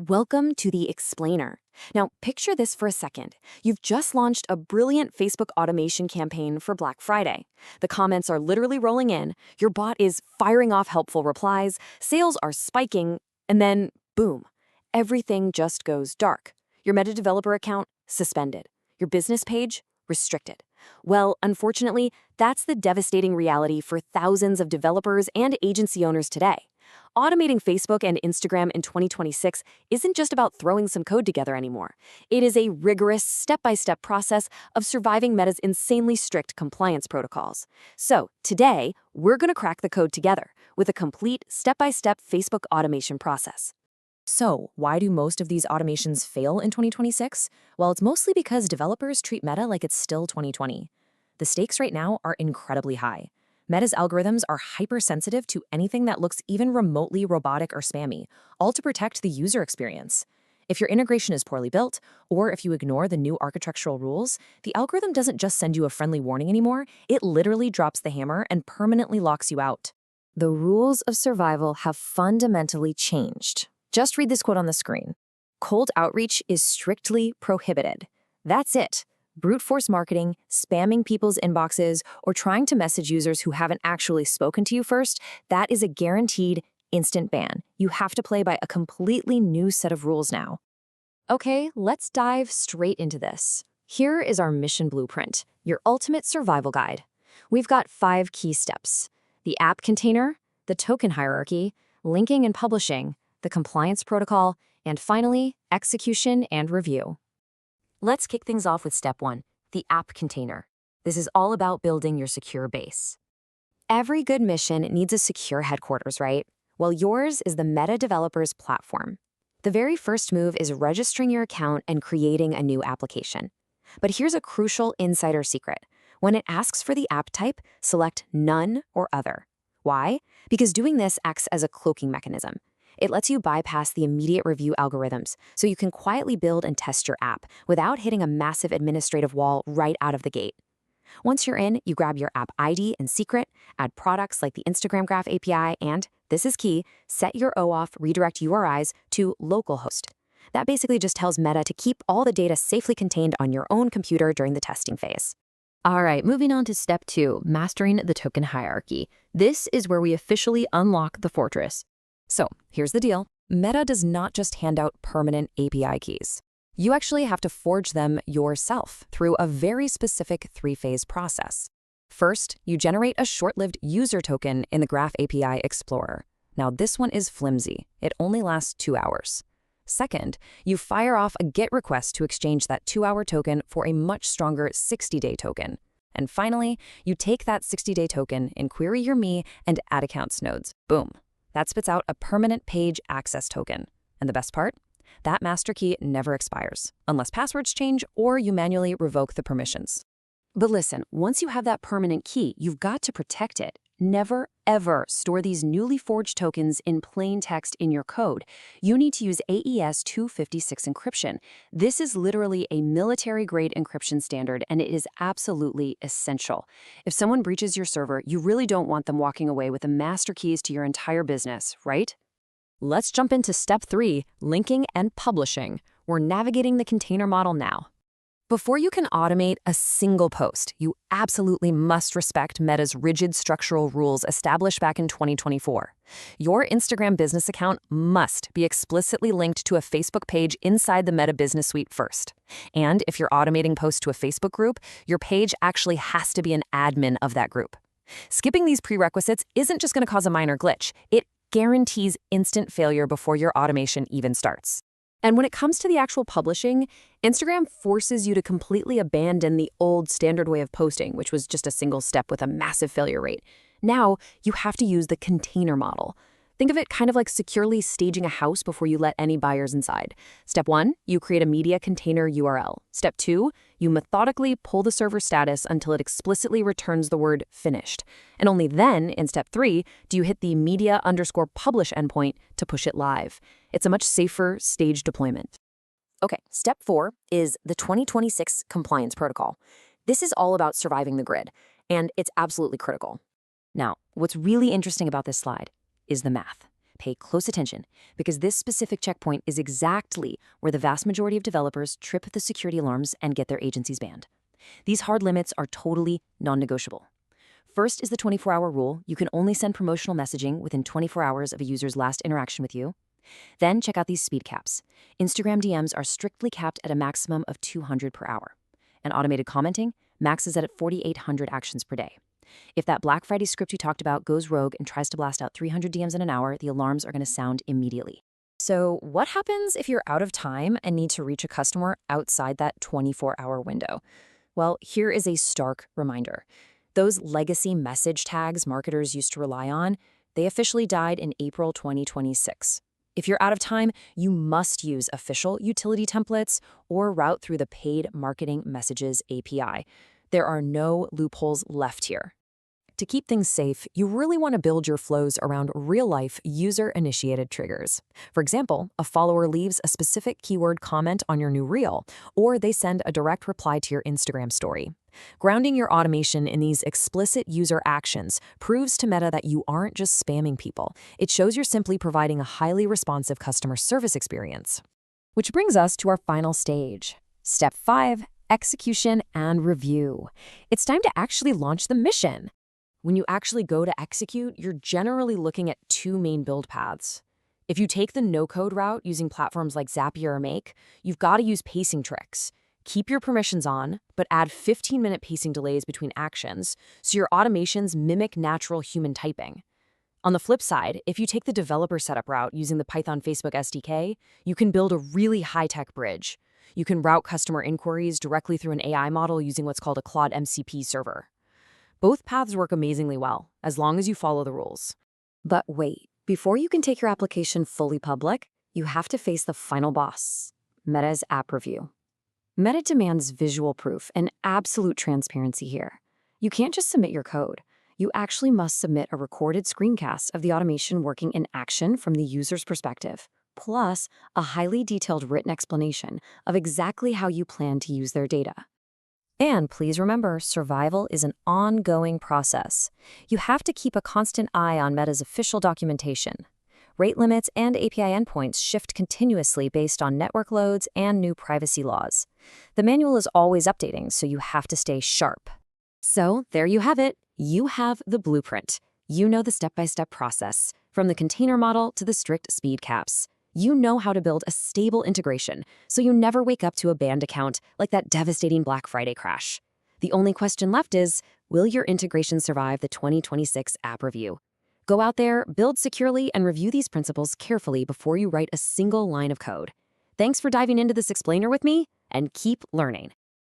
Welcome to the Explainer. Now, picture this for a second. You've just launched a brilliant Facebook automation campaign for Black Friday. The comments are literally rolling in, your bot is firing off helpful replies, sales are spiking, and then, boom, everything just goes dark. Your Meta developer account, suspended. Your business page, restricted. Well, unfortunately, that's the devastating reality for thousands of developers and agency owners today. Automating Facebook and Instagram in 2026 isn't just about throwing some code together anymore. It is a rigorous, step-by-step process of surviving Meta's insanely strict compliance protocols. So, today, we're going to crack the code together with a complete step-by-step Facebook automation process. So, why do most of these automations fail in 2026? Well, it's mostly because developers treat Meta like it's still 2020. The stakes right now are incredibly high. Meta's algorithms are hypersensitive to anything that looks even remotely robotic or spammy, all to protect the user experience. If your integration is poorly built, or if you ignore the new architectural rules, the algorithm doesn't just send you a friendly warning anymore, it literally drops the hammer and permanently locks you out. The rules of survival have fundamentally changed. Just read this quote on the screen. Cold outreach is strictly prohibited. That's it. Brute force marketing, spamming people's inboxes, or trying to message users who haven't actually spoken to you first, that is a guaranteed instant ban. You have to play by a completely new set of rules now. Okay, let's dive straight into this. Here is our mission blueprint, your ultimate survival guide. We've got 5 key steps: the app container, the token hierarchy, linking and publishing, the compliance protocol, and finally, execution and review. Let's kick things off with step 1, the app container. This is all about building your secure base. Every good mission needs a secure headquarters, right? Well, yours is the Meta Developers platform. The very first move is registering your account and creating a new application. But here's a crucial insider secret. When it asks for the app type, select None or Other. Why? Because doing this acts as a cloaking mechanism. It lets you bypass the immediate review algorithms, so you can quietly build and test your app without hitting a massive administrative wall right out of the gate. Once you're in, you grab your app ID and secret, add products like the Instagram Graph API, and, this is key, set your OAuth redirect URIs to localhost. That basically just tells Meta to keep all the data safely contained on your own computer during the testing phase. All right, moving on to step 2, mastering the token hierarchy. This is where we officially unlock the fortress. So, here's the deal. Meta does not just hand out permanent API keys. You actually have to forge them yourself through a very specific 3-phase process. First, you generate a short-lived user token in the Graph API Explorer. Now, this one is flimsy. It only lasts 2 hours. Second, you fire off a GET request to exchange that 2-hour token for a much stronger 60-day token. And finally, you take that 60-day token in Query Your Me and Add Accounts nodes. Boom. That spits out a permanent page access token. And the best part? That master key never expires, unless passwords change or you manually revoke the permissions. But listen, once you have that permanent key, you've got to protect it. Never, ever store these newly forged tokens in plain text in your code. You need to use AES 256 encryption. This is literally a military-grade encryption standard, and it is absolutely essential. If someone breaches your server, you really don't want them walking away with the master keys to your entire business, right? Let's jump into step 3, linking and publishing. We're navigating the container model now. Before you can automate a single post, you absolutely must respect Meta's rigid structural rules established back in 2024. Your Instagram business account must be explicitly linked to a Facebook page inside the Meta Business Suite first. And if you're automating posts to a Facebook group, your page actually has to be an admin of that group. Skipping these prerequisites isn't just going to cause a minor glitch. It guarantees instant failure before your automation even starts. And when it comes to the actual publishing, Instagram forces you to completely abandon the old standard way of posting, which was just a single step with a massive failure rate. Now, you have to use the container model. Think of it kind of like securely staging a house before you let any buyers inside. Step 1, you create a media container URL. Step 2, you methodically pull the server status until it explicitly returns the word finished. And only then, in step 3, do you hit the media_publish endpoint to push it live. It's a much safer staged deployment. Okay, step 4 is the 2026 compliance protocol. This is all about surviving the grid, and it's absolutely critical. Now, what's really interesting about this slide is the math. pay close attention, because this specific checkpoint is exactly where the vast majority of developers trip the security alarms and get their agencies banned. These hard limits are totally non-negotiable. First is the 24-hour rule. You can only send promotional messaging within 24 hours of a user's last interaction with you. Then check out these speed caps. Instagram DMs are strictly capped at a maximum of 200 per hour. And automated commenting maxes at 4,800 actions per day. If that Black Friday script you talked about goes rogue and tries to blast out 300 DMs in an hour, the alarms are going to sound immediately. So what happens if you're out of time and need to reach a customer outside that 24-hour window? Well, here is a stark reminder. Those legacy message tags marketers used to rely on, they officially died in April 2026. If you're out of time, you must use official utility templates or route through the Paid Marketing Messages API. There are no loopholes left here. To keep things safe, you really want to build your flows around real-life user-initiated triggers. For example, a follower leaves a specific keyword comment on your new reel, or they send a direct reply to your Instagram story. Grounding your automation in these explicit user actions proves to Meta that you aren't just spamming people. It shows you're simply providing a highly responsive customer service experience. Which brings us to our final stage. Step 5, execution and review. It's time to actually launch the mission. When you actually go to execute, you're generally looking at two main build paths. If you take the no-code route using platforms like Zapier or Make, you've got to use pacing tricks. Keep your permissions on, but add 15-minute pacing delays between actions so your automations mimic natural human typing. On the flip side, if you take the developer setup route using the Python Facebook SDK, you can build a really high-tech bridge. You can route customer inquiries directly through an AI model using what's called a Claude MCP server. Both paths work amazingly well, as long as you follow the rules. But wait, before you can take your application fully public, you have to face the final boss, Meta's app review. Meta demands visual proof and absolute transparency here. You can't just submit your code. You actually must submit a recorded screencast of the automation working in action from the user's perspective, plus a highly detailed written explanation of exactly how you plan to use their data. And please remember, survival is an ongoing process. You have to keep a constant eye on Meta's official documentation. Rate limits and API endpoints shift continuously based on network loads and new privacy laws. The manual is always updating, so you have to stay sharp. So there you have it. You have the blueprint. You know the step-by-step process, from the container model to the strict speed caps. You know how to build a stable integration, so you never wake up to a banned account like that devastating Black Friday crash. The only question left is, will your integration survive the 2026 app review? Go out there, build securely, and review these principles carefully before you write a single line of code. Thanks for diving into this explainer with me, and keep learning.